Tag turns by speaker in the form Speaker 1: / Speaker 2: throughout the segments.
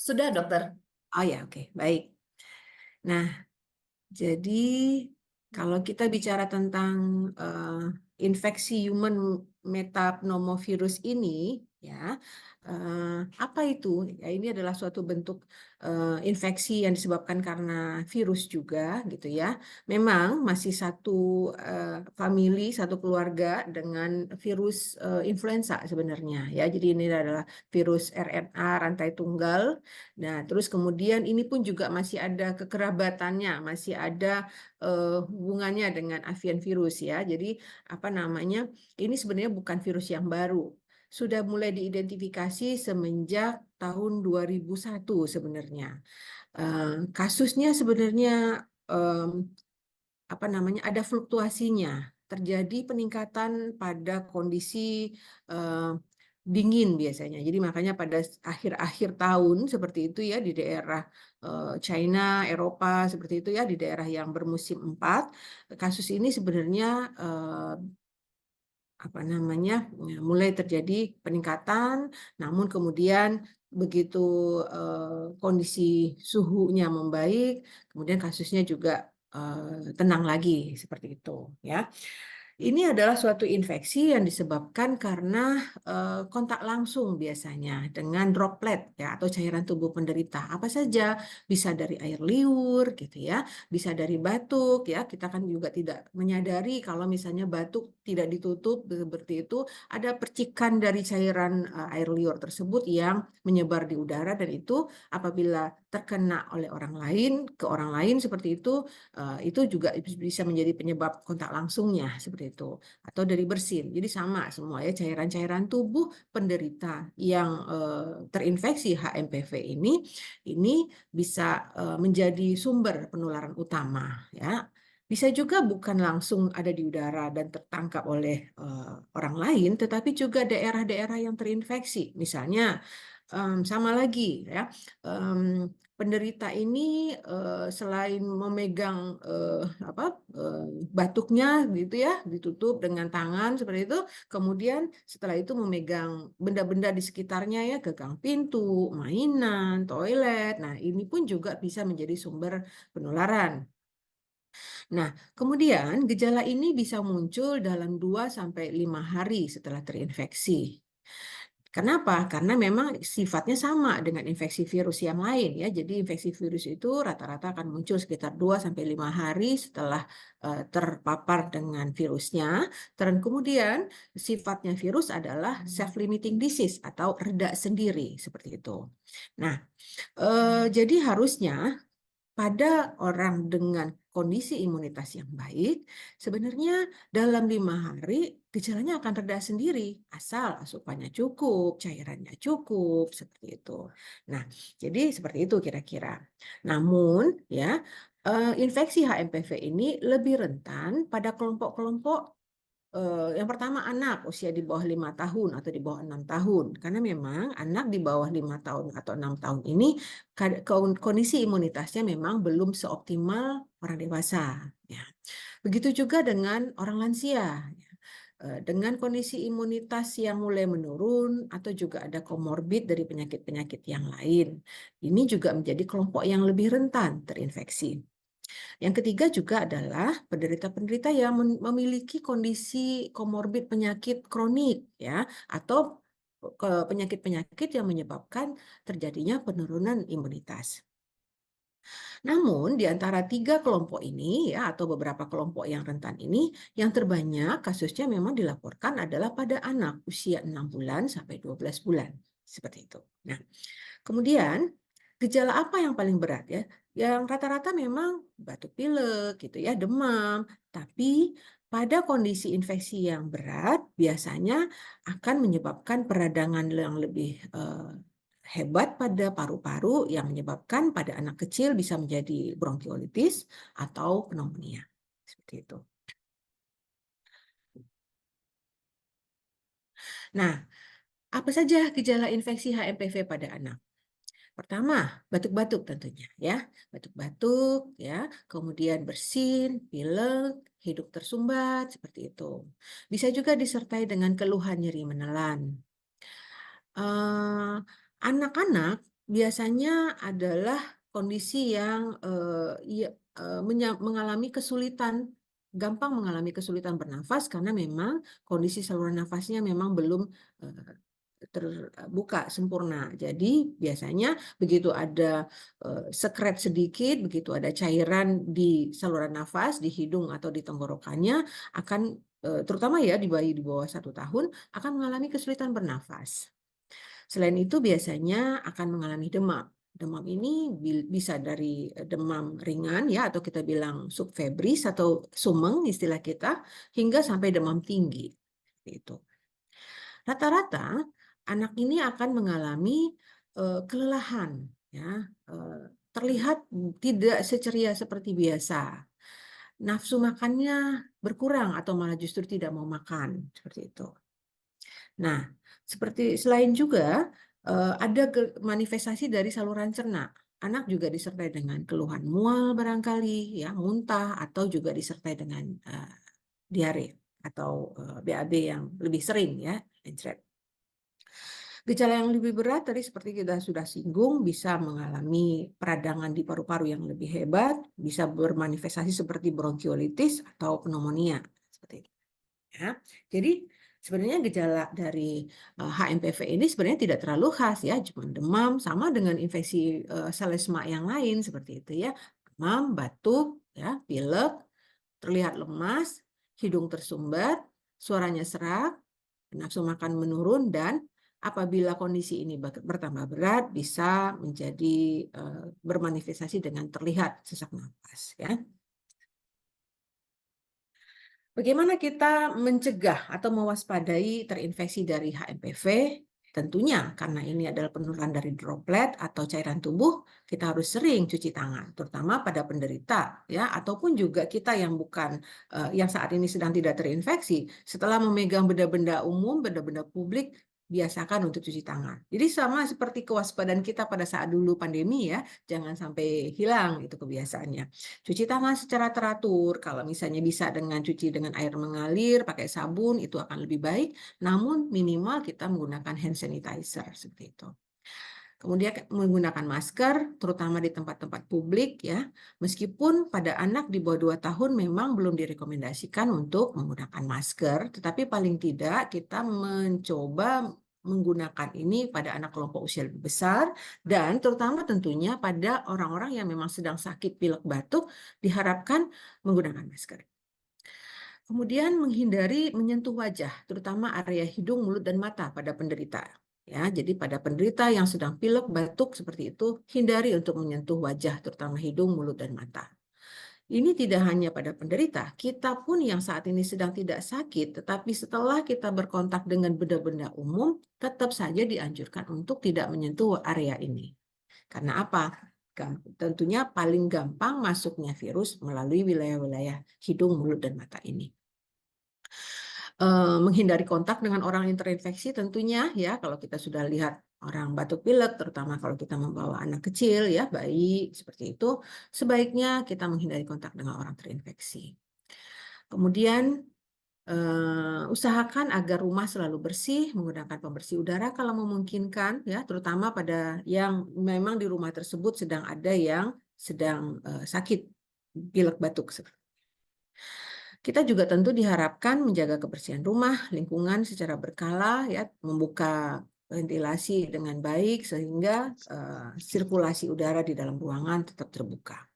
Speaker 1: Sudah, dokter.
Speaker 2: Oh ya, oke, baik. Nah, jadi kalau kita bicara tentang infeksi human metapneumovirus ini, ya, apa itu? Ya, ini adalah suatu bentuk infeksi yang disebabkan karena virus juga, gitu ya. Memang masih satu famili, satu keluarga dengan virus influenza sebenarnya, ya. Jadi ini adalah virus RNA rantai tunggal. Nah, terus kemudian ini pun juga masih ada kekerabatannya, masih ada hubungannya dengan avian virus, ya. Jadi apa namanya? Ini sebenarnya bukan virus yang baru. Sudah mulai diidentifikasi semenjak tahun 2001 sebenarnya. Kasusnya sebenarnya apa namanya? Ada fluktuasinya. Terjadi peningkatan pada kondisi eh, dingin biasanya. Jadi makanya pada akhir-akhir tahun seperti itu ya di daerah China, Eropa seperti itu ya di daerah yang bermusim 4, kasus ini sebenarnya apa namanya mulai terjadi peningkatan, namun kemudian begitu kondisi suhunya membaik, kemudian kasusnya juga tenang lagi seperti itu ya. Ini adalah suatu infeksi yang disebabkan karena kontak langsung biasanya dengan droplet ya atau cairan tubuh penderita. Apa saja, bisa dari air liur gitu ya, bisa dari batuk ya. Kita kan juga tidak menyadari kalau misalnya batuk tidak ditutup seperti itu, ada percikan dari cairan air liur tersebut yang menyebar di udara, dan itu apabila terkena oleh orang lain ke orang lain seperti itu juga bisa menjadi penyebab kontak langsungnya seperti itu, atau dari bersin. Jadi sama semua ya, cairan-cairan tubuh penderita yang terinfeksi HMPV ini bisa menjadi sumber penularan utama ya. Bisa juga bukan langsung ada di udara dan tertangkap oleh orang lain, tetapi juga daerah-daerah yang terinfeksi. Misalnya sama lagi ya, penderita ini selain memegang batuknya gitu ya, ditutup dengan tangan seperti itu, kemudian setelah itu memegang benda-benda di sekitarnya ya, gagang pintu, mainan, toilet. Nah, ini pun juga bisa menjadi sumber penularan. Nah, kemudian gejala ini bisa muncul dalam 2 sampai 5 hari setelah terinfeksi. Kenapa? Karena memang sifatnya sama dengan infeksi virus yang lain ya. Jadi infeksi virus itu rata-rata akan muncul sekitar 2 sampai 5 hari setelah terpapar dengan virusnya. Dan kemudian sifatnya virus adalah self-limiting disease atau reda sendiri seperti itu. Nah, jadi harusnya pada orang dengan kondisi imunitas yang baik, sebenarnya dalam 5 hari gejalanya akan reda sendiri, asal asupannya cukup, cairannya cukup, seperti itu. Nah, jadi seperti itu kira-kira. Namun, ya, infeksi HMPV ini lebih rentan pada kelompok-kelompok. Yang pertama anak usia di bawah 5 tahun atau di bawah 6 tahun. Karena memang anak di bawah 5 tahun atau 6 tahun ini kondisi imunitasnya memang belum seoptimal orang dewasa. Ya. Begitu juga dengan orang lansia. Ya. Dengan kondisi imunitas yang mulai menurun atau juga ada komorbid dari penyakit-penyakit yang lain. Ini juga menjadi kelompok yang lebih rentan terinfeksi. Yang ketiga juga adalah penderita-penderita yang memiliki kondisi komorbid penyakit kronik ya, atau penyakit-penyakit yang menyebabkan terjadinya penurunan imunitas. Namun di antara 3 kelompok ini ya, atau beberapa kelompok yang rentan ini, yang terbanyak kasusnya memang dilaporkan adalah pada anak usia 6 bulan sampai 12 bulan. Seperti itu. Nah, kemudian gejala apa yang paling berat ya? Yang rata-rata memang batuk pilek gitu ya, demam. Tapi pada kondisi infeksi yang berat biasanya akan menyebabkan peradangan yang lebih hebat pada paru-paru yang menyebabkan pada anak kecil bisa menjadi bronkiolitis atau pneumonia. Seperti itu. Nah, apa saja gejala infeksi HMPV pada anak? Pertama, batuk-batuk tentunya ya. Batuk-batuk ya, kemudian bersin, pilek, hidung tersumbat seperti itu. Bisa juga disertai dengan keluhan nyeri menelan. Anak-anak Biasanya adalah kondisi yang, mengalami kesulitan, gampang mengalami kesulitan bernafas karena memang kondisi saluran nafasnya memang belum, eee, terbuka sempurna. Jadi biasanya begitu ada, sekret sedikit, begitu ada cairan di saluran nafas, di hidung atau di tenggorokannya akan, terutama ya di bayi di bawah 1 tahun, akan mengalami kesulitan bernafas. Selain itu biasanya akan mengalami demam. Demam ini bisa dari demam ringan ya atau kita bilang subfebris atau sumeng istilah kita, hingga sampai demam tinggi. Itu. Rata-rata anak ini akan mengalami kelelahan ya, terlihat tidak seceria seperti biasa. Nafsu makannya berkurang atau malah justru tidak mau makan, seperti itu. Nah, seperti selain juga, ada manifestasi dari saluran cerna. Anak juga disertai dengan keluhan mual barangkali ya, muntah atau juga disertai dengan, diare atau, BAB yang lebih sering ya, encret. Gejala yang lebih berat tadi seperti kita sudah singgung, bisa mengalami peradangan di paru-paru yang lebih hebat, bisa bermanifestasi seperti bronkiolitis atau pneumonia, seperti itu. Ya. Jadi sebenarnya gejala dari HMPV ini sebenarnya tidak terlalu khas ya, cuma demam sama dengan infeksi selesma yang lain seperti itu ya. Demam, batuk, ya, pilek, terlihat lemas, hidung tersumbat, suaranya serak, nafsu makan menurun dan apabila kondisi ini bertambah berat bisa menjadi bermanifestasi dengan terlihat sesak napas ya. Bagaimana kita mencegah atau mewaspadai terinfeksi dari HMPV? Tentunya karena ini adalah penularan dari droplet atau cairan tubuh, kita harus sering cuci tangan, terutama pada penderita ya, ataupun juga kita yang bukan yang saat ini sedang tidak terinfeksi, setelah memegang benda-benda umum, benda-benda publik, biasakan untuk cuci tangan. Jadi sama seperti kewaspadaan kita pada saat dulu pandemi ya, jangan sampai hilang itu kebiasaannya. Cuci tangan secara teratur, kalau misalnya bisa dengan cuci dengan air mengalir, pakai sabun, itu akan lebih baik. Namun minimal kita menggunakan hand sanitizer, seperti itu. Kemudian menggunakan masker, terutama di tempat-tempat publik ya. Meskipun pada anak di bawah 2 tahun memang belum direkomendasikan untuk menggunakan masker, tetapi paling tidak kita mencoba menggunakan ini pada anak kelompok usia lebih besar dan terutama tentunya pada orang-orang yang memang sedang sakit pilek batuk diharapkan menggunakan masker. Kemudian menghindari menyentuh wajah, terutama area hidung, mulut, dan mata pada penderita. Ya, jadi pada penderita yang sedang pilek, batuk seperti itu, hindari untuk menyentuh wajah, terutama hidung, mulut, dan mata. Ini tidak hanya pada penderita, kita pun yang saat ini sedang tidak sakit, tetapi setelah kita berkontak dengan benda-benda umum, tetap saja dianjurkan untuk tidak menyentuh area ini. Karena apa? Tentunya paling gampang masuknya virus melalui wilayah-wilayah hidung, mulut, dan mata ini. Menghindari kontak dengan orang yang terinfeksi tentunya ya, kalau kita sudah lihat orang batuk pilek, terutama kalau kita membawa anak kecil ya, bayi seperti itu, sebaiknya kita menghindari kontak dengan orang terinfeksi. Kemudian usahakan agar rumah selalu bersih, menggunakan pembersih udara kalau memungkinkan ya, terutama pada yang memang di rumah tersebut sedang ada yang sedang sakit pilek batuk. Kita juga tentu diharapkan menjaga kebersihan rumah, lingkungan secara berkala, ya, membuka ventilasi dengan baik sehingga sirkulasi udara di dalam ruangan tetap terbuka.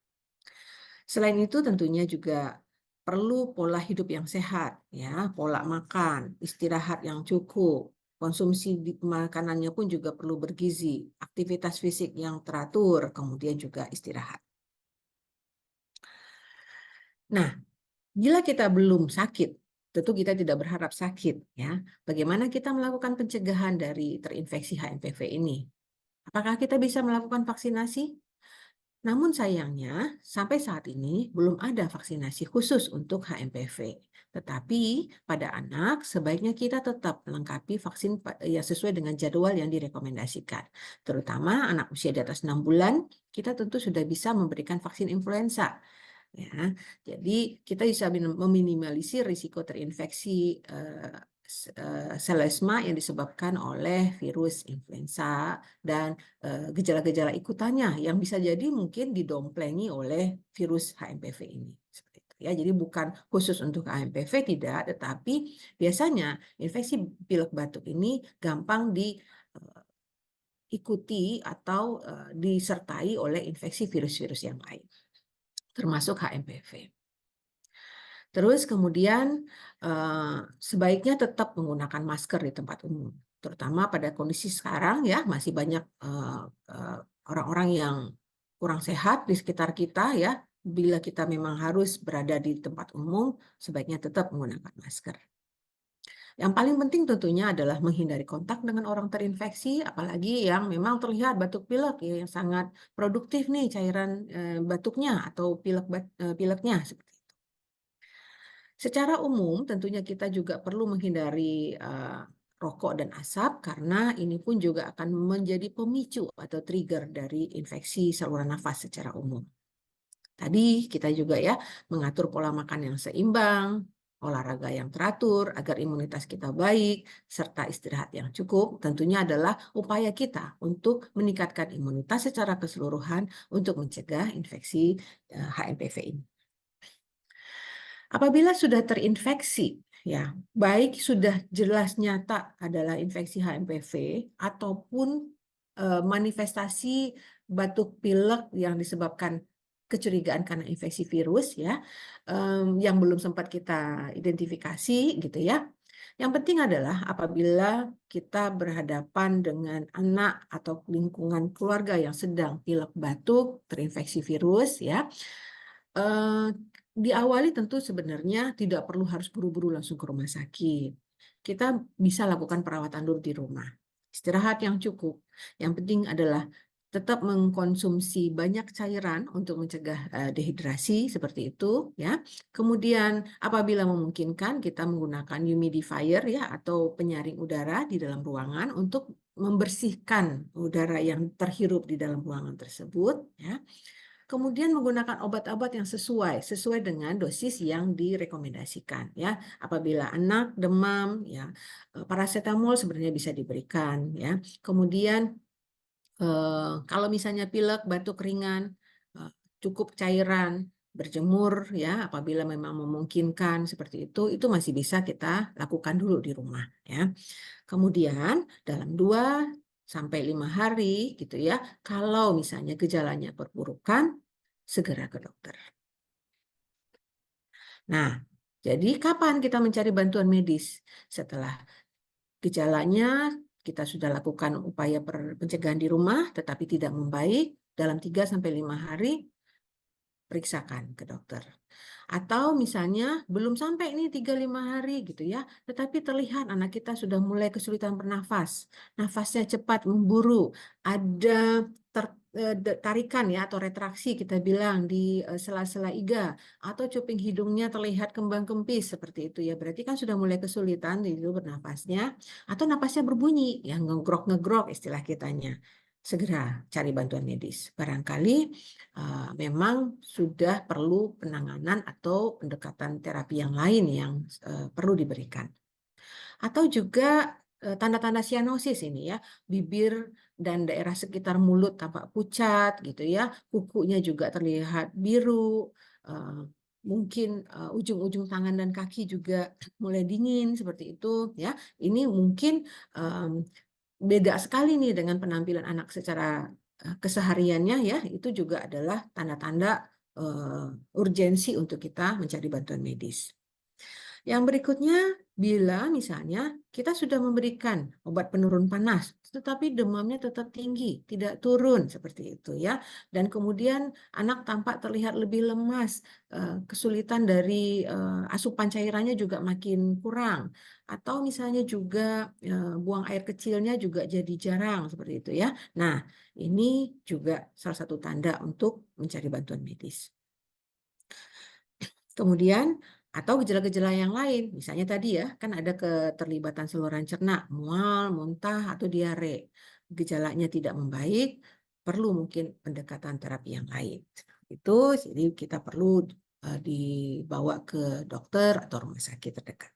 Speaker 2: Selain itu tentunya juga perlu pola hidup yang sehat, ya, pola makan, istirahat yang cukup, konsumsi makanannya pun juga perlu bergizi, aktivitas fisik yang teratur, kemudian juga istirahat. Nah, bila kita belum sakit, tentu kita tidak berharap sakit, ya. Bagaimana kita melakukan pencegahan dari terinfeksi HMPV ini? Apakah kita bisa melakukan vaksinasi? Namun sayangnya, sampai saat ini belum ada vaksinasi khusus untuk HMPV. Tetapi pada anak, sebaiknya kita tetap melengkapi vaksin yang sesuai dengan jadwal yang direkomendasikan. Terutama anak usia di atas 6 bulan, kita tentu sudah bisa memberikan vaksin influenza. Ya, jadi kita bisa meminimalisir risiko terinfeksi selesma yang disebabkan oleh virus influenza dan gejala-gejala ikutannya yang bisa jadi mungkin didomplengi oleh virus HMPV ini. Seperti itu ya. Jadi bukan khusus untuk HMPV tidak, tetapi biasanya infeksi pilek batuk ini gampang diikuti atau disertai oleh infeksi virus-virus yang lain, termasuk HMPV. Terus kemudian sebaiknya tetap menggunakan masker di tempat umum, terutama pada kondisi sekarang ya masih banyak orang-orang yang kurang sehat di sekitar kita ya. Bila kita memang harus berada di tempat umum, sebaiknya tetap menggunakan masker. Yang paling penting tentunya adalah menghindari kontak dengan orang terinfeksi, apalagi yang memang terlihat batuk pilek ya, yang sangat produktif nih cairan batuknya atau pileknya. Secara umum tentunya kita juga perlu menghindari rokok dan asap karena ini pun juga akan menjadi pemicu atau trigger dari infeksi saluran nafas secara umum. Tadi kita juga ya mengatur pola makan yang seimbang, olahraga yang teratur agar imunitas kita baik, serta istirahat yang cukup tentunya adalah upaya kita untuk meningkatkan imunitas secara keseluruhan untuk mencegah infeksi HMPV ini. Apabila sudah terinfeksi, ya, baik sudah jelas nyata adalah infeksi HMPV ataupun manifestasi batuk pilek yang disebabkan kecurigaan karena infeksi virus ya, yang belum sempat kita identifikasi gitu ya. Yang penting adalah apabila kita berhadapan dengan anak atau lingkungan keluarga yang sedang pilek batuk terinfeksi virus ya, diawali tentu sebenarnya tidak perlu harus buru-buru langsung ke rumah sakit. Kita bisa lakukan perawatan dulu di rumah. Istirahat yang cukup. Yang penting adalah tetap mengkonsumsi banyak cairan untuk mencegah dehidrasi seperti itu ya. Kemudian apabila memungkinkan kita menggunakan humidifier ya atau penyaring udara di dalam ruangan untuk membersihkan udara yang terhirup di dalam ruangan tersebut ya. Kemudian menggunakan obat-obat yang sesuai dengan dosis yang direkomendasikan ya. Apabila anak demam ya, paracetamol sebenarnya bisa diberikan ya. Kemudian kalau misalnya pilek, batuk ringan, cukup cairan, berjemur ya apabila memang memungkinkan seperti itu masih bisa kita lakukan dulu di rumah ya. Kemudian dalam 2 sampai 5 hari gitu ya, kalau misalnya gejalanya perburukan, segera ke dokter. Nah, jadi kapan kita mencari bantuan medis? Setelah gejalanya kita sudah lakukan upaya pencegahan di rumah tetapi tidak membaik, dalam 3 sampai 5 hari periksakan ke dokter. Atau misalnya belum sampai ini 3-5 hari gitu ya, tetapi terlihat anak kita sudah mulai kesulitan bernafas, nafasnya cepat memburu, ada tarikan ya atau retraksi kita bilang di sela-sela iga atau cuping hidungnya terlihat kembang kempis seperti itu ya, berarti kan sudah mulai kesulitan itu bernafasnya atau napasnya berbunyi yang ngegrok-ngegrok istilah kitanya. Segera cari bantuan medis. Barangkali memang sudah perlu penanganan atau pendekatan terapi yang lain yang perlu diberikan. Atau juga tanda-tanda sianosis ini ya, bibir dan daerah sekitar mulut tampak pucat gitu ya, kukunya juga terlihat biru, mungkin ujung-ujung tangan dan kaki juga mulai dingin seperti itu ya. Ini mungkin beda sekali nih dengan penampilan anak secara kesehariannya ya, itu juga adalah tanda-tanda urgensi untuk kita mencari bantuan medis. Yang berikutnya, bila misalnya kita sudah memberikan obat penurun panas, tetapi demamnya tetap tinggi, tidak turun seperti itu ya. Dan kemudian anak tampak terlihat lebih lemas, kesulitan dari asupan cairannya juga makin kurang. Atau misalnya juga buang air kecilnya juga jadi jarang seperti itu ya. Nah, ini juga salah satu tanda untuk mencari bantuan medis. Kemudian atau gejala-gejala yang lain, misalnya tadi ya, kan ada keterlibatan saluran cerna, mual, muntah, atau diare. Gejalanya tidak membaik, perlu mungkin pendekatan terapi yang lain. Itu, jadi kita perlu dibawa ke dokter atau rumah sakit terdekat.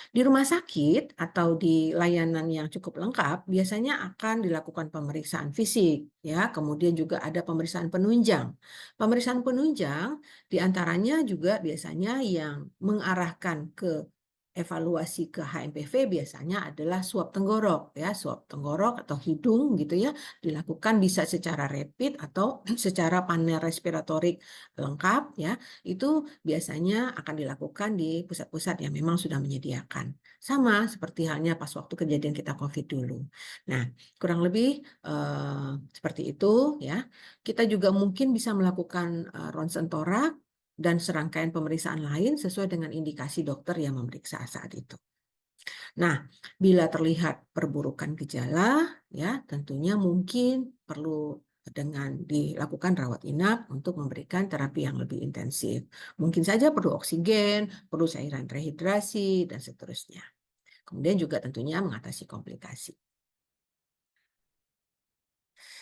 Speaker 2: Di rumah sakit atau di layanan yang cukup lengkap, biasanya akan dilakukan pemeriksaan fisik, ya. Kemudian juga ada pemeriksaan penunjang. Pemeriksaan penunjang diantaranya juga biasanya yang mengarahkan ke evaluasi ke HMPV biasanya adalah swab tenggorok, ya, swab tenggorok atau hidung gitu ya, dilakukan bisa secara rapid atau secara panel respiratorik lengkap, ya. Itu biasanya akan dilakukan di pusat-pusat yang memang sudah menyediakan. Sama seperti halnya pas waktu kejadian kita COVID dulu. Nah, kurang lebih seperti itu ya. Kita juga mungkin bisa melakukan ronsen torak dan serangkaian pemeriksaan lain sesuai dengan indikasi dokter yang memeriksa saat itu. Nah, bila terlihat perburukan gejala, ya tentunya mungkin perlu dengan dilakukan rawat inap untuk memberikan terapi yang lebih intensif. Mungkin saja perlu oksigen, perlu cairan rehidrasi, dan seterusnya. Kemudian juga tentunya mengatasi komplikasi.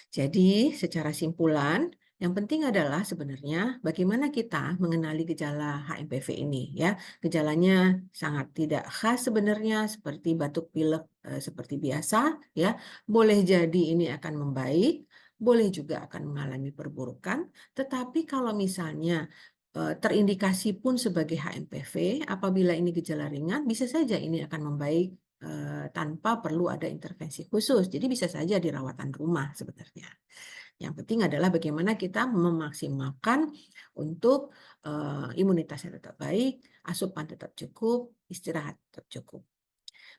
Speaker 2: Jadi, secara simpulan, yang penting adalah sebenarnya bagaimana kita mengenali gejala HMPV ini ya. Gejalanya sangat tidak khas sebenarnya seperti batuk pilek seperti biasa ya. Boleh jadi ini akan membaik, boleh juga akan mengalami perburukan, tetapi kalau misalnya terindikasi pun sebagai HMPV, apabila ini gejala ringan, bisa saja ini akan membaik tanpa perlu ada intervensi khusus. Jadi bisa saja di rawatan rumah sebenarnya. Yang penting adalah bagaimana kita memaksimalkan untuk imunitasnya tetap baik, asupan tetap cukup, istirahat tetap cukup.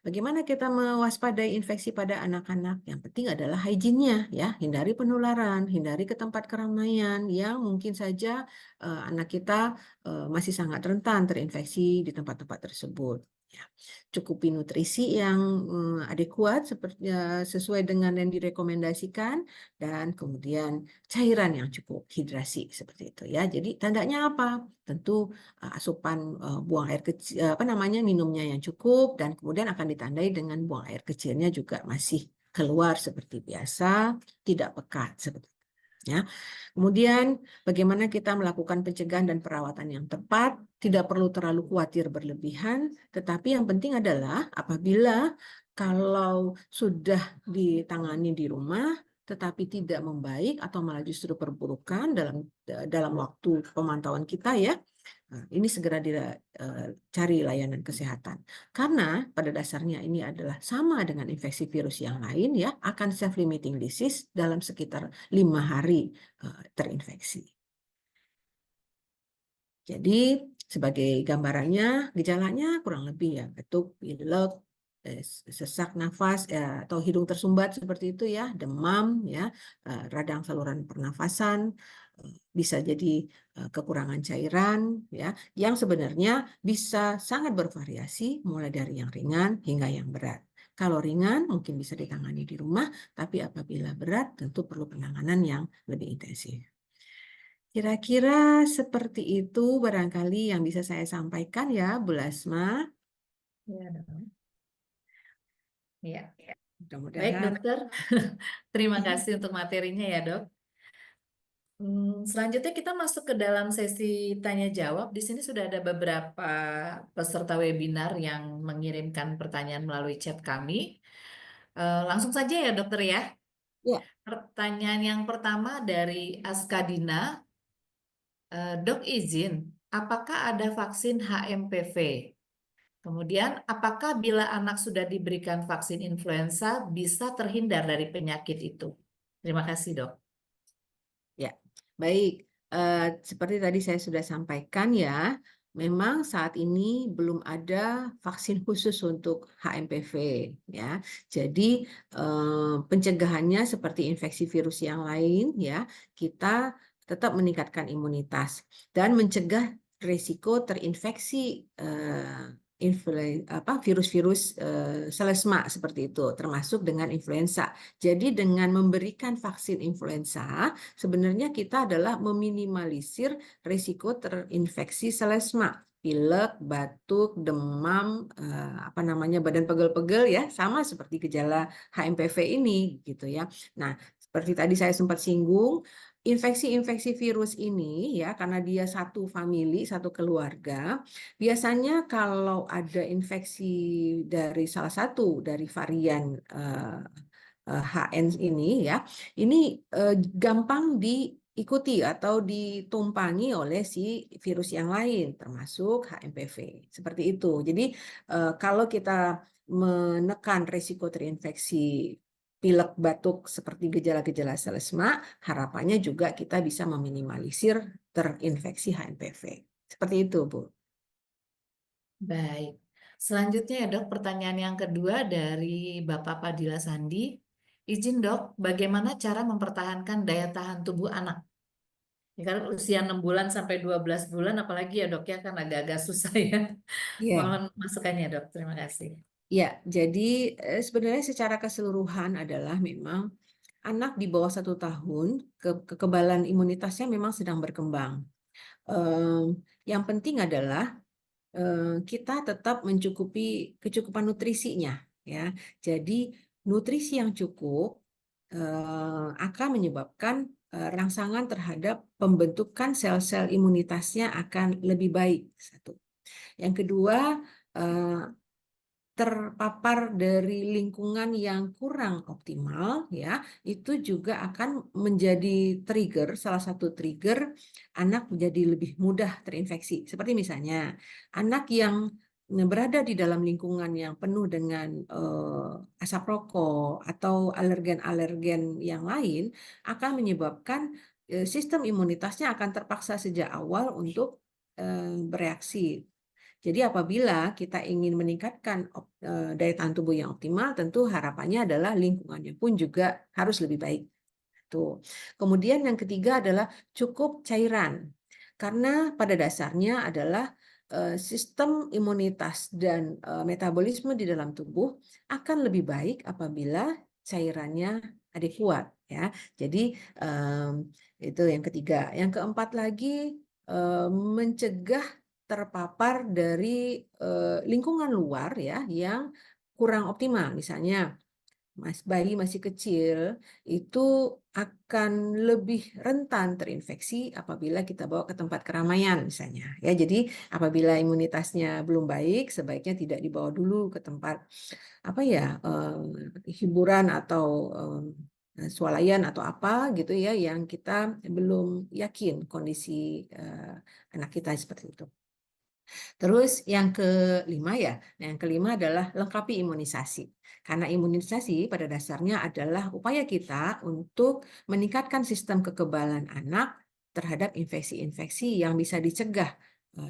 Speaker 2: Bagaimana kita mewaspadai infeksi pada anak-anak? Yang penting adalah hygiene-nya ya, hindari penularan, hindari ke tempat keramaian yang mungkin saja anak kita masih sangat rentan terinfeksi di tempat-tempat tersebut. Ya. Cukupi nutrisi yang adekuat seperti sesuai dengan yang direkomendasikan dan kemudian cairan yang cukup, hidrasi seperti itu ya. Jadi tandanya apa? Tentu asupan buang air kecil minumnya yang cukup dan kemudian akan ditandai dengan buang air kecilnya juga masih keluar seperti biasa, tidak pekat seperti ya. Kemudian bagaimana kita melakukan pencegahan dan perawatan yang tepat, tidak perlu terlalu khawatir berlebihan, tetapi yang penting adalah apabila kalau sudah ditangani di rumah tetapi tidak membaik atau malah justru perburukan dalam waktu pemantauan kita ya. Nah, ini segera dicari layanan kesehatan. Karena pada dasarnya ini adalah sama dengan infeksi virus yang lain ya, akan self-limiting disease dalam sekitar 5 hari terinfeksi. Jadi sebagai gambarannya, gejalanya kurang lebih ya, batuk, pilek, sesak nafas atau hidung tersumbat seperti itu ya, demam ya, radang saluran pernafasan, bisa jadi kekurangan cairan ya, yang sebenarnya bisa sangat bervariasi mulai dari yang ringan hingga yang berat. Kalau ringan mungkin bisa ditangani di rumah, tapi apabila berat tentu perlu penanganan yang lebih intensif. Kira-kira seperti itu barangkali yang bisa saya sampaikan ya, Bu Lasma.
Speaker 1: Ya, dok. Ya. Baik,
Speaker 2: Mudah-mudahan.
Speaker 1: dokter. Terima kasih untuk materinya ya, dok. Selanjutnya kita masuk ke dalam sesi tanya jawab. Di sini sudah ada beberapa peserta webinar yang mengirimkan pertanyaan melalui chat kami. Langsung saja ya, dokter ya.
Speaker 2: Ya.
Speaker 1: Pertanyaan yang pertama dari Askadina. Dok izin, apakah ada vaksin HMPV? Kemudian, apakah bila anak sudah diberikan vaksin influenza bisa terhindar dari penyakit itu? Terima kasih, dok.
Speaker 2: Ya, baik. Seperti tadi saya sudah sampaikan ya, memang saat ini belum ada vaksin khusus untuk HMPV ya. Jadi pencegahannya seperti infeksi virus yang lain ya, kita tetap meningkatkan imunitas dan mencegah risiko terinfeksi virus-virus selesma seperti itu, termasuk dengan influenza. Jadi dengan memberikan vaksin influenza, sebenarnya kita adalah meminimalisir risiko terinfeksi selesma, pilek, batuk, demam, badan pegel-pegel ya, sama seperti gejala HMPV ini gitu ya. Nah, seperti tadi saya sempat singgung, infeksi-infeksi virus ini ya, karena dia satu famili, satu keluarga, biasanya kalau ada infeksi dari salah satu dari varian HN ini ya, ini gampang diikuti atau ditumpangi oleh si virus yang lain, termasuk HMPV. Seperti itu. Jadi kalau kita menekan risiko terinfeksi pilek, batuk seperti gejala-gejala selesma, harapannya juga kita bisa meminimalisir terinfeksi HMPV. Seperti itu, Bu.
Speaker 1: Baik. Selanjutnya ya dok, pertanyaan yang kedua dari Bapak Padilla Sandi. Izin dok, bagaimana cara mempertahankan daya tahan tubuh anak? Ya, kan usia 6 bulan sampai 12 bulan, apalagi ya dok ya, kan agak-agak susah ya.
Speaker 2: Iya.
Speaker 1: Mohon masukannya dok, terima kasih.
Speaker 2: Ya, jadi sebenarnya secara keseluruhan adalah memang anak di bawah 1 tahun kekebalan imunitasnya memang sedang berkembang. Yang penting adalah kita tetap mencukupi kecukupan nutrisinya, ya. Jadi nutrisi yang cukup akan menyebabkan rangsangan terhadap pembentukan sel-sel imunitasnya akan lebih baik. Satu. Yang kedua, terpapar dari lingkungan yang kurang optimal ya, itu juga akan menjadi trigger, salah satu trigger anak menjadi lebih mudah terinfeksi. Seperti misalnya anak yang berada di dalam lingkungan yang penuh dengan asap rokok atau alergen-alergen yang lain akan menyebabkan sistem imunitasnya akan terpaksa sejak awal untuk bereaksi. Jadi apabila kita ingin meningkatkan daya tahan tubuh yang optimal, tentu harapannya adalah lingkungannya pun juga harus lebih baik. Tuh. Kemudian yang ketiga adalah cukup cairan. Karena pada dasarnya adalah sistem imunitas dan metabolisme di dalam tubuh akan lebih baik apabila cairannya adekuat ya. Jadi itu yang ketiga. Yang keempat lagi mencegah terpapar dari lingkungan luar ya yang kurang optimal. Misalnya bayi masih kecil itu akan lebih rentan terinfeksi apabila kita bawa ke tempat keramaian misalnya ya. Jadi apabila imunitasnya belum baik sebaiknya tidak dibawa dulu ke tempat apa ya hiburan atau swalayan atau apa gitu ya yang kita belum yakin kondisi anak kita seperti itu. Terus yang kelima ya, yang kelima adalah lengkapi imunisasi. Karena imunisasi pada dasarnya adalah upaya kita untuk meningkatkan sistem kekebalan anak terhadap infeksi-infeksi yang bisa dicegah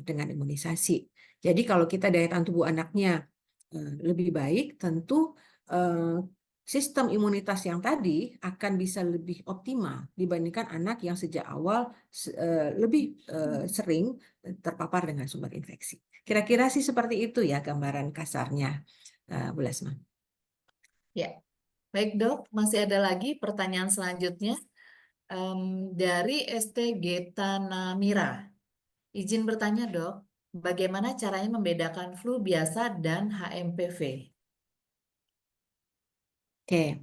Speaker 2: dengan imunisasi. Jadi kalau kita daya tahan tubuh anaknya lebih baik, tentu sistem imunitas yang tadi akan bisa lebih optimal dibandingkan anak yang sejak awal lebih sering terpapar dengan sumber infeksi. Kira-kira sih seperti itu ya gambaran kasarnya, Bu Lesma.
Speaker 1: Ya, baik dok, masih ada lagi pertanyaan selanjutnya dari ST Geta Namira. Izin bertanya dok, bagaimana caranya membedakan flu biasa dan HMPV?
Speaker 2: Oke.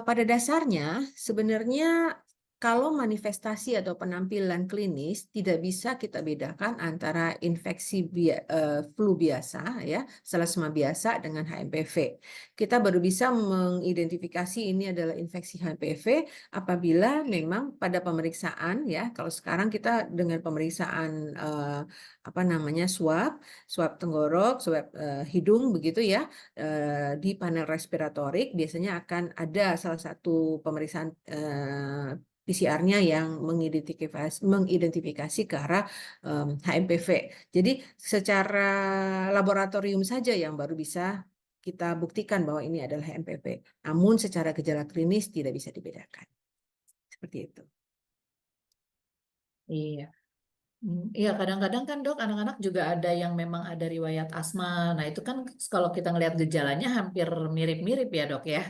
Speaker 2: Pada dasarnya sebenarnya kalau manifestasi atau penampilan klinis tidak bisa kita bedakan antara infeksi flu biasa ya, selesma biasa dengan HMPV. Kita baru bisa mengidentifikasi ini adalah infeksi HMPV apabila memang pada pemeriksaan ya, kalau sekarang kita dengan pemeriksaan apa namanya swab tenggorok, swab hidung begitu ya, di panel respiratorik biasanya akan ada salah satu pemeriksaan PCR-nya yang mengidentifikasi ke arah HMPV. Jadi secara laboratorium saja yang baru bisa kita buktikan bahwa ini adalah HMPV. Namun secara gejala klinis tidak bisa dibedakan. Seperti itu.
Speaker 1: Iya. Iya, kadang-kadang kan dok, anak-anak juga ada yang memang ada riwayat asma. Nah, itu kan kalau kita ngelihat gejalanya hampir mirip-mirip ya dok ya.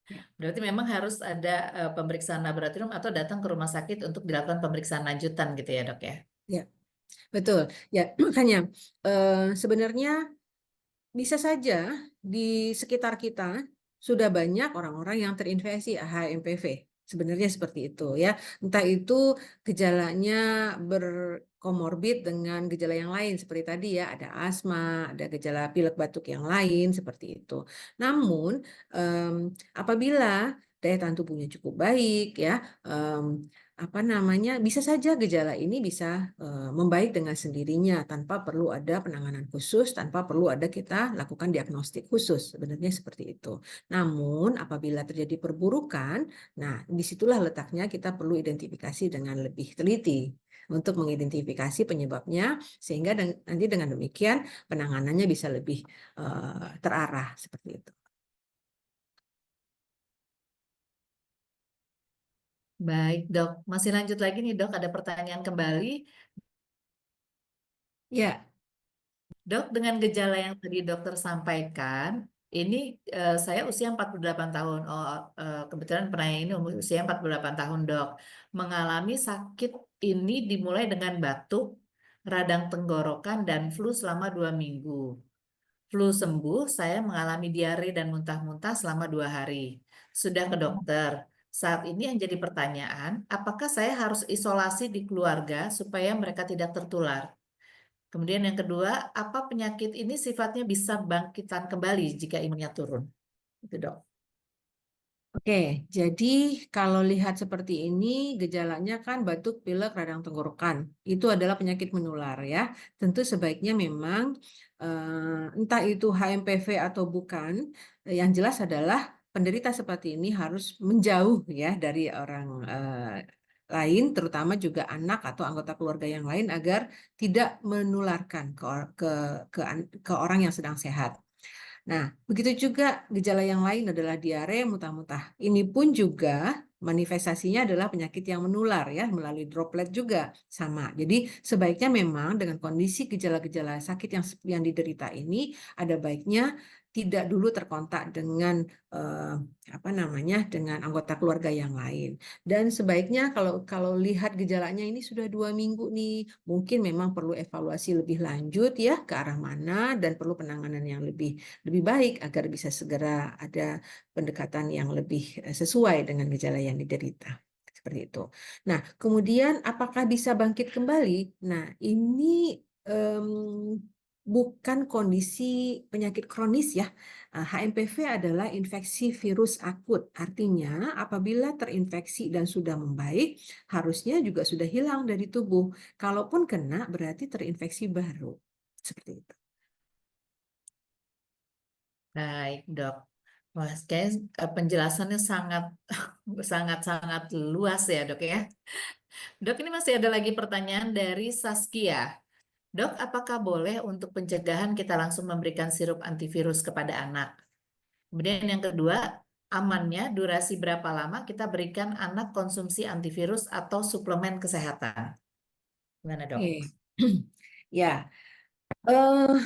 Speaker 2: Ya.
Speaker 1: Berarti memang harus ada pemeriksaan laboratorium atau datang ke rumah sakit untuk dilakukan pemeriksaan lanjutan gitu ya dok ya.
Speaker 2: Ya, betul. Ya, makanya sebenarnya bisa saja di sekitar kita sudah banyak orang-orang yang terinfeksi HMPV. Sebenarnya seperti itu ya. Entah itu gejalanya berkomorbid dengan gejala yang lain seperti tadi ya, ada asma, ada gejala pilek batuk yang lain seperti itu. Namun apabila daya tahan tubuhnya cukup baik ya, apa namanya, bisa saja gejala ini bisa membaik dengan sendirinya tanpa perlu ada penanganan khusus, tanpa perlu ada kita lakukan diagnostik khusus. Sebenarnya seperti itu. Namun apabila terjadi perburukan, nah, disitulah letaknya kita perlu identifikasi dengan lebih teliti untuk mengidentifikasi penyebabnya, sehingga nanti dengan demikian penanganannya bisa lebih terarah seperti itu.
Speaker 1: Baik, Dok. Masih lanjut lagi nih, Dok. Ada pertanyaan kembali.
Speaker 2: Ya,
Speaker 1: Dok, dengan gejala yang tadi dokter sampaikan, ini saya usia 48 tahun. Oh, kebetulan penanya ini usia 48 tahun, Dok. Mengalami sakit ini dimulai dengan batuk, radang tenggorokan, dan flu selama 2 minggu. Flu sembuh, saya mengalami diare dan muntah-muntah selama 2 hari. Sudah ke dokter. Saat ini yang jadi pertanyaan, apakah saya harus isolasi di keluarga supaya mereka tidak tertular? Kemudian yang kedua, apa penyakit ini sifatnya bisa bangkitan kembali jika imunnya turun? Itu dok.
Speaker 2: oke. Jadi kalau lihat seperti ini, gejalanya kan batuk, pilek, radang tenggorokan. Itu adalah penyakit menular ya. Tentu sebaiknya memang entah itu HMPV atau bukan, yang jelas adalah penderita seperti ini harus menjauh ya dari orang lain, terutama juga anak atau anggota keluarga yang lain agar tidak menularkan ke orang yang sedang sehat. Nah, begitu juga gejala yang lain adalah diare, muntah-muntah. Ini pun juga manifestasinya adalah penyakit yang menular ya, melalui droplet juga sama. Jadi sebaiknya memang dengan kondisi gejala-gejala sakit yang diderita ini, ada baiknya tidak dulu terkontak dengan apa namanya, dengan anggota keluarga yang lain. Dan sebaiknya kalau lihat gejalanya ini sudah 2 minggu nih, mungkin memang perlu evaluasi lebih lanjut ya ke arah mana dan perlu penanganan yang lebih baik agar bisa segera ada pendekatan yang lebih sesuai dengan gejala yang diderita. Seperti itu. Nah, kemudian apakah bisa bangkit kembali? Nah, ini bukan kondisi penyakit kronis ya. HMPV adalah infeksi virus akut. Artinya, apabila terinfeksi dan sudah membaik, harusnya juga sudah hilang dari tubuh. Kalaupun kena, berarti terinfeksi baru. Seperti itu.
Speaker 1: Baik, dok. Wah, kayaknya penjelasannya sangat sangat luas ya, dok ya. Dok, ini masih ada lagi pertanyaan dari Saskia. Dok, apakah boleh untuk pencegahan kita langsung memberikan sirup antivirus kepada anak? Kemudian yang kedua, amannya durasi berapa lama kita berikan anak konsumsi antivirus atau suplemen kesehatan? Gimana, dok?
Speaker 2: Oke. Ya, eh,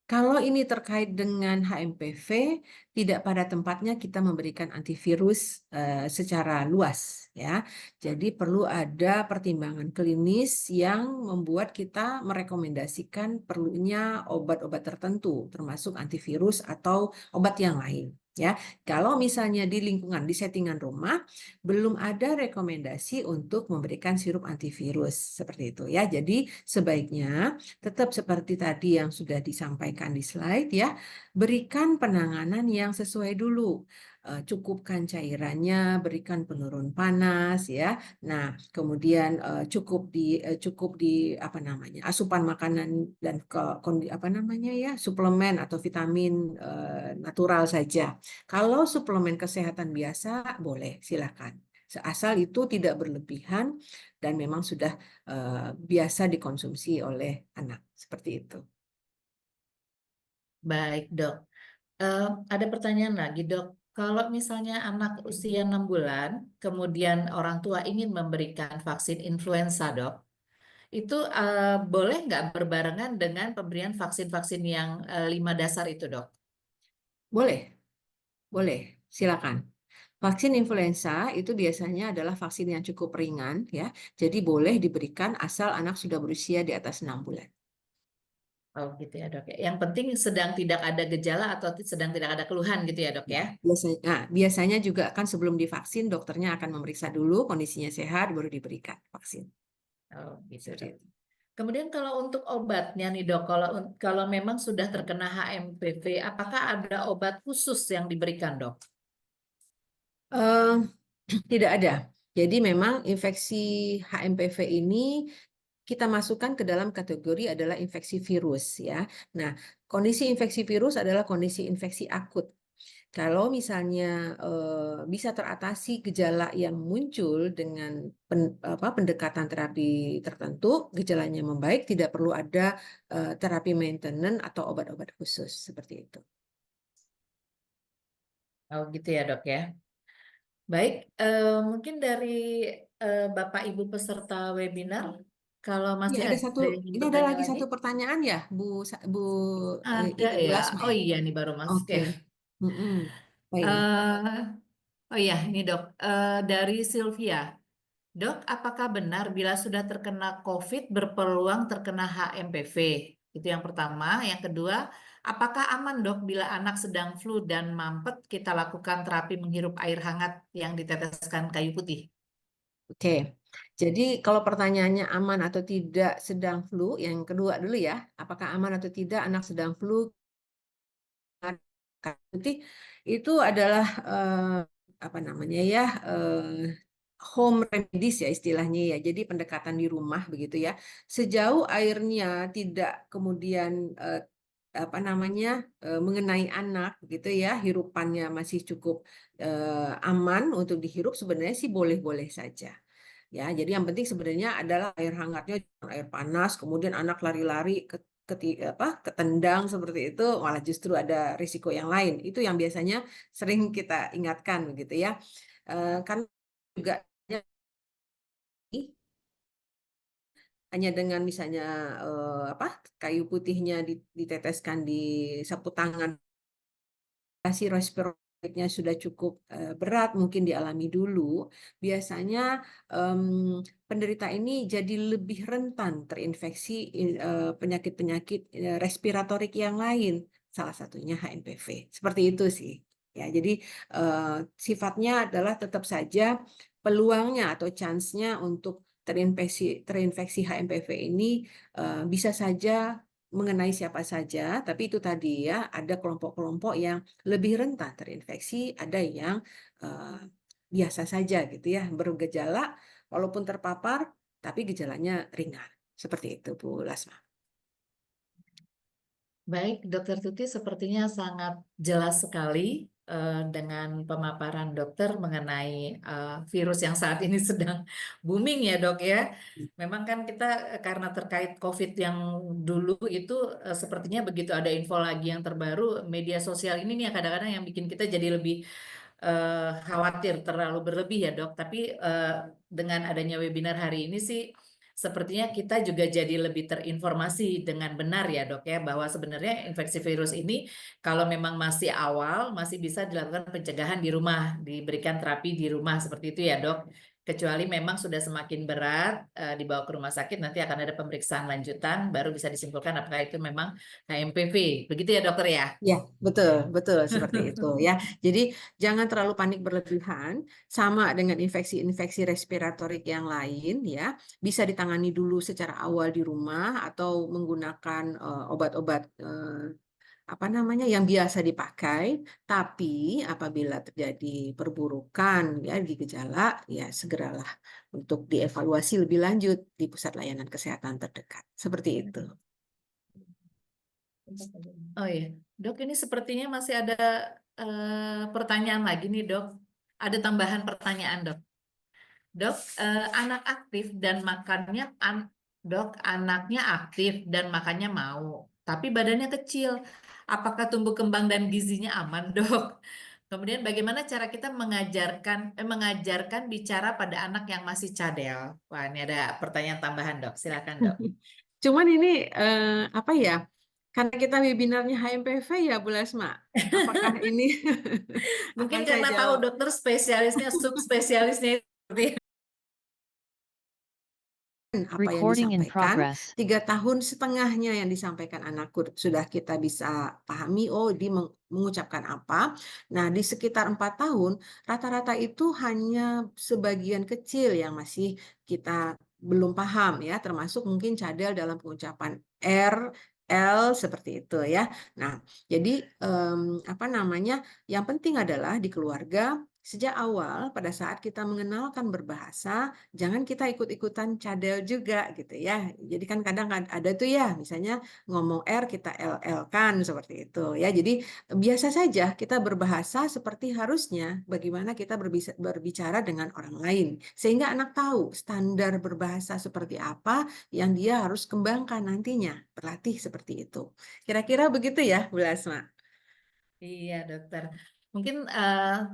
Speaker 2: kalau ini terkait dengan HMPV, tidak pada tempatnya kita memberikan antivirus secara luas, ya. Jadi perlu ada pertimbangan klinis yang membuat kita merekomendasikan perlunya obat-obat tertentu, termasuk antivirus atau obat yang lain. Ya, kalau misalnya di lingkungan, di settingan rumah, belum ada rekomendasi untuk memberikan sirup antivirus seperti itu ya. Jadi sebaiknya tetap seperti tadi yang sudah disampaikan di slide ya, berikan penanganan yang sesuai dulu. Cukupkan cairannya, berikan penurun panas ya. Nah, kemudian cukup di apa namanya? Asupan makanan dan apa namanya ya? Suplemen atau vitamin natural saja. Kalau suplemen kesehatan biasa boleh, silakan. Asal itu tidak berlebihan dan memang sudah biasa dikonsumsi oleh anak. Seperti itu.
Speaker 1: Baik, dok. Ada pertanyaan lagi, dok. Kalau misalnya anak usia 6 bulan, kemudian orang tua ingin memberikan vaksin influenza, dok, itu boleh nggak berbarengan dengan pemberian vaksin-vaksin yang 5 dasar itu, dok?
Speaker 2: Boleh, boleh. Silakan. Vaksin influenza itu biasanya adalah vaksin yang cukup ringan ya. Jadi boleh diberikan asal anak sudah berusia di atas 6 bulan.
Speaker 1: Oh gitu ya dok ya. Yang penting sedang tidak ada gejala atau sedang tidak ada keluhan gitu ya dok ya.
Speaker 2: Biasanya juga kan sebelum divaksin dokternya akan memeriksa dulu kondisinya sehat baru diberikan vaksin.
Speaker 1: Oh gitu
Speaker 2: Seperti
Speaker 1: dok.
Speaker 2: itu.
Speaker 1: Kemudian kalau untuk obatnya nih dok, kalau memang sudah terkena HMPV, apakah ada obat khusus yang diberikan dok?
Speaker 2: Eh, Tidak ada. Jadi memang infeksi HMPV ini kita masukkan ke dalam kategori adalah infeksi virus ya. Nah, kondisi infeksi virus adalah kondisi infeksi akut. Kalau misalnya bisa teratasi gejala yang muncul dengan pendekatan terapi tertentu, gejalanya membaik, tidak perlu ada terapi maintenance atau obat-obat khusus seperti itu.
Speaker 1: Oh gitu ya dok ya. Baik, mungkin dari Bapak Ibu peserta webinar, kalau
Speaker 2: Ya,
Speaker 1: masih
Speaker 2: ada satu.
Speaker 1: ada yang ingin
Speaker 2: Ini ada
Speaker 1: bertanya
Speaker 2: lagi
Speaker 1: lagi,
Speaker 2: satu pertanyaan ya, Bu
Speaker 1: ada
Speaker 2: Ibu
Speaker 1: ya.
Speaker 2: Lasma
Speaker 1: Oh
Speaker 2: ya.
Speaker 1: iya nih baru masuk
Speaker 2: Oke.
Speaker 1: ya.
Speaker 2: Mm-mm. Baik.
Speaker 1: Eh, oh iya, ini dok, dari Sylvia. Dok, apakah benar bila sudah terkena COVID berpeluang terkena HMPV? Itu yang pertama. Yang kedua, apakah aman dok bila anak sedang flu dan mampet kita lakukan terapi menghirup air hangat yang diteteskan kayu putih?
Speaker 2: Oke. Jadi kalau pertanyaannya aman atau tidak sedang flu, yang kedua dulu ya, apakah aman atau tidak anak sedang flu? Putih itu adalah apa namanya ya, home remedies ya istilahnya ya. Jadi pendekatan di rumah begitu ya. Sejauh airnya tidak kemudian apa namanya mengenai anak gitu ya, hirupannya masih cukup aman untuk dihirup, sebenarnya sih boleh-boleh saja. Ya, jadi yang penting sebenarnya adalah air hangatnya, jangan air panas, kemudian anak lari-lari ketendang seperti itu, malah justru ada risiko yang lain. Itu yang biasanya sering kita ingatkan begitu ya. Kan juga hanya dengan misalnya kayu putihnya diteteskan di sapu tangan, respiratornya sudah cukup berat, mungkin dialami dulu, biasanya penderita ini jadi lebih rentan terinfeksi penyakit-penyakit respiratorik yang lain, salah satunya HMPV. Seperti itu sih. Ya, jadi sifatnya adalah tetap saja peluangnya atau chance-nya untuk terinfeksi HMPV ini bisa saja mengenai siapa saja, tapi itu tadi ya, ada kelompok-kelompok yang lebih rentan terinfeksi, ada yang uh, biasa saja gitu ya, bergejala walaupun terpapar, tapi gejalanya ringan. Seperti itu, Bu Lasma.
Speaker 1: Baik, Dokter Tuti sepertinya sangat jelas sekali dengan pemaparan dokter mengenai virus yang saat ini sedang booming ya dok ya. Memang kan kita karena terkait COVID yang dulu itu sepertinya begitu ada info lagi yang terbaru, media sosial ini nih kadang-kadang yang bikin kita jadi lebih khawatir terlalu berlebih ya dok. Tapi dengan adanya webinar hari ini sih sepertinya kita juga jadi lebih terinformasi dengan benar ya dok ya bahwa sebenarnya infeksi virus ini kalau memang masih awal masih bisa dilakukan pencegahan di rumah, diberikan terapi di rumah seperti itu ya dok. Kecuali memang sudah semakin berat dibawa ke rumah sakit nanti akan ada pemeriksaan lanjutan baru bisa disimpulkan apakah itu memang HMPV. Begitu ya dokter ya?
Speaker 2: Ya, betul, betul seperti itu ya. Jadi jangan terlalu panik berlebihan, sama dengan infeksi-infeksi respiratorik yang lain ya. Bisa ditangani dulu secara awal di rumah atau menggunakan obat-obat apa namanya yang biasa dipakai, tapi apabila terjadi perburukan ya di gejala, ya segeralah untuk dievaluasi lebih lanjut di pusat layanan kesehatan terdekat. Seperti itu.
Speaker 1: Oh iya, dok ini sepertinya masih ada pertanyaan lagi nih dok. Ada tambahan pertanyaan dok. Dok, anak aktif dan makannya, dok anaknya aktif dan makannya mau, tapi badannya kecil. Apakah tumbuh kembang dan gizinya aman dok? Kemudian bagaimana cara kita mengajarkan bicara pada anak yang masih cadel? Wah ini ada pertanyaan tambahan dok, silakan dok.
Speaker 2: Cuman ini apa ya? Karena kita webinarnya HMPV ya, Bu Lasma. Apakah ini
Speaker 1: Mungkin
Speaker 2: akan saya
Speaker 1: karena tahu
Speaker 2: jawab?
Speaker 1: dokter spesialisnya, subspesialisnya seperti
Speaker 2: apa yang
Speaker 3: Recording in
Speaker 2: disampaikan,
Speaker 3: progress.
Speaker 2: 3 tahun setengahnya yang disampaikan anakku sudah kita bisa pahami, oh dia mengucapkan apa. Nah di sekitar 4 tahun, rata-rata itu hanya sebagian kecil yang masih kita belum paham ya, termasuk mungkin cadel dalam pengucapan R, L seperti itu ya. Nah, jadi apa namanya? Yang penting adalah di keluarga sejak awal pada saat kita mengenalkan berbahasa, jangan kita ikut-ikutan cadel juga gitu ya. Jadi kan kadang ada tuh ya, misalnya ngomong R kita LL kan seperti itu ya. Jadi biasa saja kita berbahasa seperti harusnya bagaimana kita berbicara dengan orang lain. Sehingga anak tahu standar berbahasa seperti apa yang dia harus kembangkan nantinya, berlatih seperti itu. Kira-kira begitu ya, Bu Lasma?
Speaker 1: Iya, dokter. Mungkin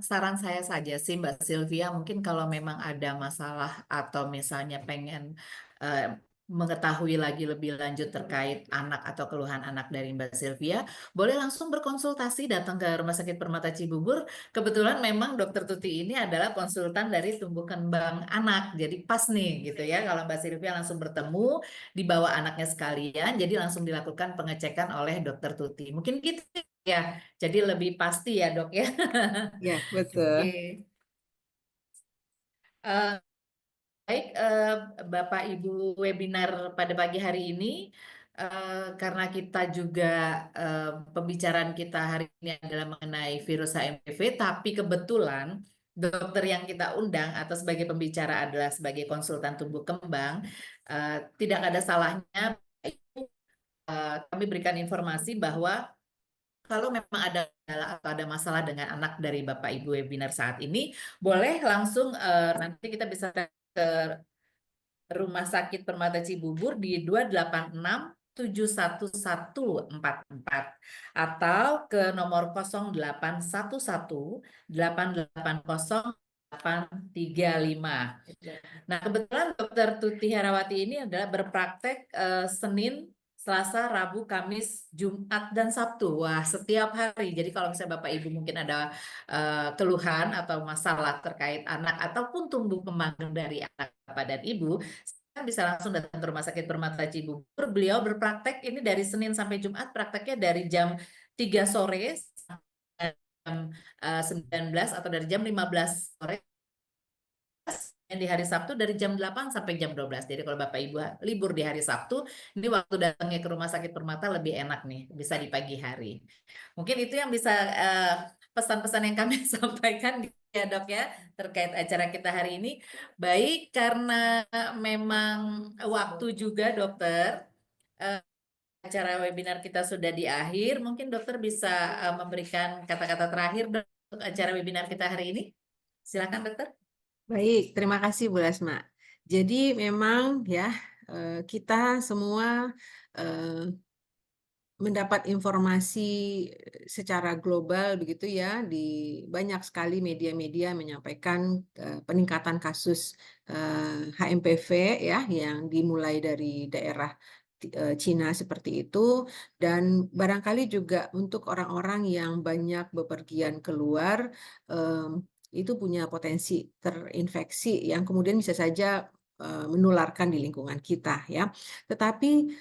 Speaker 1: saran saya saja sih, Mbak Sylvia, mungkin kalau memang ada masalah atau misalnya pengen eh, mengetahui lagi lebih lanjut terkait anak atau keluhan anak dari Mbak Sylvia, boleh langsung berkonsultasi datang ke Rumah Sakit Permata Cibubur. Kebetulan memang Dokter Tuti ini adalah konsultan dari tumbuh kembang anak, jadi pas nih gitu ya. Kalau Mbak Sylvia langsung bertemu, dibawa anaknya sekalian, jadi langsung dilakukan pengecekan oleh Dokter Tuti. Mungkin gitu ya. Jadi lebih pasti ya dok ya.
Speaker 2: Ya,
Speaker 1: Oke.
Speaker 2: betul.
Speaker 1: Eh, baik Bapak Ibu webinar pada pagi hari ini karena kita juga eh, pembicaraan kita hari ini adalah mengenai virus HMPV, tapi kebetulan dokter yang kita undang atau sebagai pembicara adalah sebagai konsultan tumbuh kembang, tidak ada salahnya kami berikan informasi bahwa kalau memang ada kendala atau ada masalah dengan anak dari Bapak Ibu webinar saat ini, boleh langsung nanti kita bisa ke Rumah Sakit Permata Cibubur di 286 71144 atau ke nomor 0811 880 835. Nah, kebetulan Dokter Tuti Herawati ini adalah berpraktek Senin, Selasa, Rabu, Kamis, Jumat, dan Sabtu. Wah, setiap hari. Jadi kalau misalnya Bapak Ibu mungkin ada keluhan atau masalah terkait anak ataupun tumbuh kembang dari anak Bapak dan Ibu, saya bisa langsung datang ke Rumah Sakit Permata Cibubur. Beliau berpraktek ini dari Senin sampai Jumat, prakteknya dari jam 3 sore sampai jam 19 atau dari jam 15 sore, yang di hari Sabtu dari jam 8 sampai jam 12. Jadi kalau Bapak Ibu libur di hari Sabtu, ini waktu datangnya ke Rumah Sakit Permata lebih enak nih, bisa di pagi hari. Mungkin itu yang bisa pesan-pesan yang kami sampaikan ya dok ya, terkait acara kita hari ini. Baik, karena memang waktu juga dokter, eh, acara webinar kita sudah di akhir, mungkin dokter bisa memberikan kata-kata terakhir dok, untuk acara webinar kita hari ini. Silakan dokter.
Speaker 2: Baik, terima kasih Bu Lasma. Jadi memang ya kita semua mendapat informasi secara global begitu ya, di banyak sekali media-media menyampaikan peningkatan kasus HMPV ya yang dimulai dari daerah Cina seperti itu, dan barangkali juga untuk orang-orang yang banyak bepergian keluar itu punya potensi terinfeksi yang kemudian bisa saja menularkan di lingkungan kita ya. Tetapi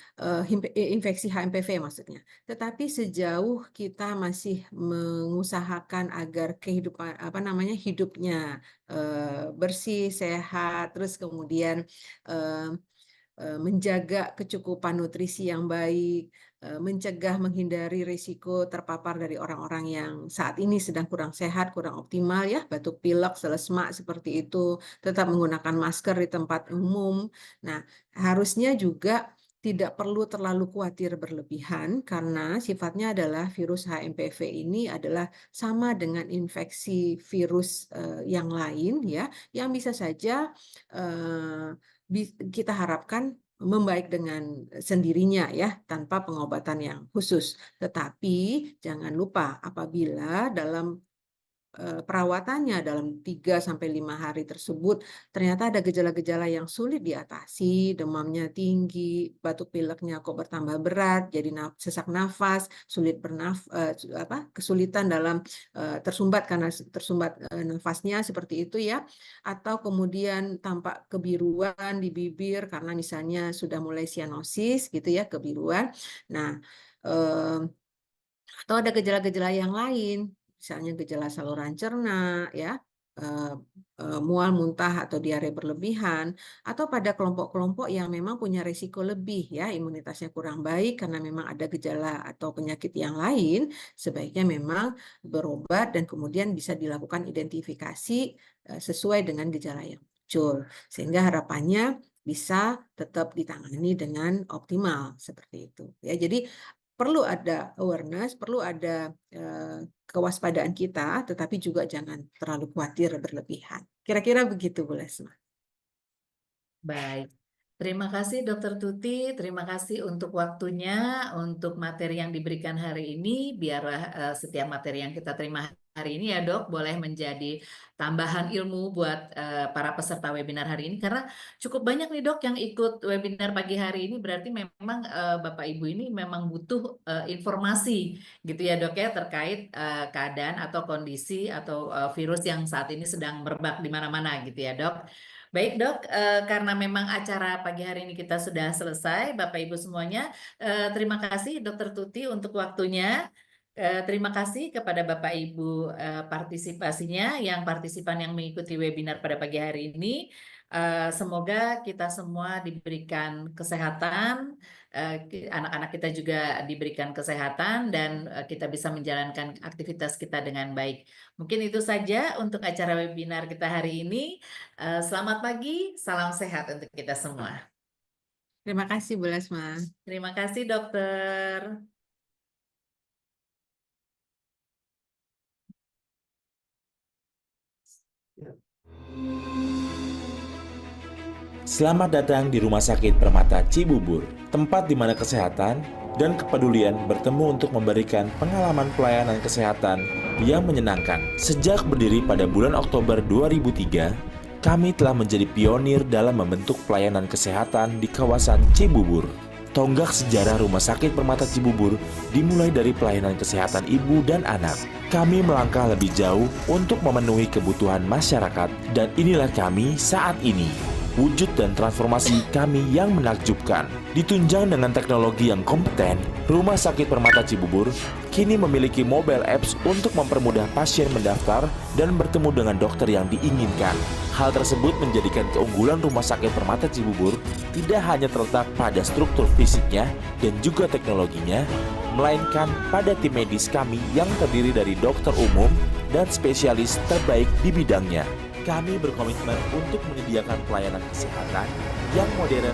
Speaker 2: infeksi HMPV maksudnya. Tetapi sejauh kita masih mengusahakan agar kehidupan apa namanya hidupnya bersih, sehat, terus kemudian eh, menjaga kecukupan nutrisi yang baik, mencegah menghindari risiko terpapar dari orang-orang yang saat ini sedang kurang sehat, kurang optimal ya, batuk pilek, selesma seperti itu, tetap menggunakan masker di tempat umum. Nah, harusnya juga tidak perlu terlalu khawatir berlebihan karena sifatnya adalah virus HMPV ini adalah sama dengan infeksi virus yang lain ya, yang bisa saja kita harapkan membaik dengan sendirinya ya, tanpa pengobatan yang khusus. Tetapi jangan lupa apabila dalam perawatannya dalam 3-5 hari tersebut ternyata ada gejala-gejala yang sulit diatasi, demamnya tinggi, batuk pileknya kok bertambah berat, jadi sesak nafas, kesulitan dalam tersumbat karena tersumbat nafasnya seperti itu ya, atau kemudian tampak kebiruan di bibir karena misalnya sudah mulai sianosis gitu ya, kebiruan. Nah, atau ada gejala-gejala yang lain, misalnya gejala saluran cerna, ya, mual, muntah, atau diare berlebihan, atau pada kelompok-kelompok yang memang punya risiko lebih, ya, imunitasnya kurang baik karena memang ada gejala atau penyakit yang lain, sebaiknya memang berobat dan kemudian bisa dilakukan identifikasi sesuai dengan gejala yang muncul, sehingga harapannya bisa tetap ditangani dengan optimal seperti itu, ya. Jadi perlu ada awareness, perlu ada kewaspadaan kita, tetapi juga jangan terlalu khawatir berlebihan. Kira-kira begitu, Bu Lesma.
Speaker 1: Baik. Terima kasih Dokter Tuti, terima kasih untuk waktunya, untuk materi yang diberikan hari ini. Biarlah setiap materi yang kita terima hari ini ya Dok, boleh menjadi tambahan ilmu buat para peserta webinar hari ini. Karena cukup banyak nih Dok yang ikut webinar pagi hari ini, berarti memang Bapak Ibu ini memang butuh informasi gitu ya Dok ya, terkait keadaan atau kondisi atau virus yang saat ini sedang merebak di mana-mana gitu ya Dok. Baik Dok, karena memang acara pagi hari ini kita sudah selesai, Bapak Ibu semuanya, terima kasih Dokter Tuti untuk waktunya. Terima kasih kepada Bapak Ibu partisipasinya, yang partisipan yang mengikuti webinar pada pagi hari ini. Semoga kita semua diberikan kesehatan, anak-anak kita juga diberikan kesehatan, dan kita bisa menjalankan aktivitas kita dengan baik. Mungkin itu saja untuk acara webinar kita hari ini. Selamat pagi, salam sehat untuk kita semua.
Speaker 2: Terima kasih, Bu Lesma.
Speaker 1: Terima kasih, Dokter.
Speaker 3: Selamat datang di Rumah Sakit Permata Cibubur, tempat di mana kesehatan dan kepedulian bertemu untuk memberikan pengalaman pelayanan kesehatan yang menyenangkan. Sejak berdiri pada bulan Oktober 2003, kami telah menjadi pionir dalam membentuk pelayanan kesehatan di kawasan Cibubur. Tonggak sejarah Rumah Sakit Permata Cibubur dimulai dari pelayanan kesehatan ibu dan anak. Kami melangkah lebih jauh untuk memenuhi kebutuhan masyarakat, dan inilah kami saat ini. Wujud dan transformasi kami yang menakjubkan. Ditunjang dengan teknologi yang kompeten, Rumah Sakit Permata Cibubur kini memiliki mobile apps untuk mempermudah pasien mendaftar dan bertemu dengan dokter yang diinginkan. Hal tersebut menjadikan keunggulan Rumah Sakit Permata Cibubur tidak hanya terletak pada struktur fisiknya dan juga teknologinya, melainkan pada tim medis kami yang terdiri dari dokter umum dan spesialis terbaik di bidangnya. Kami berkomitmen untuk menyediakan pelayanan kesehatan yang modern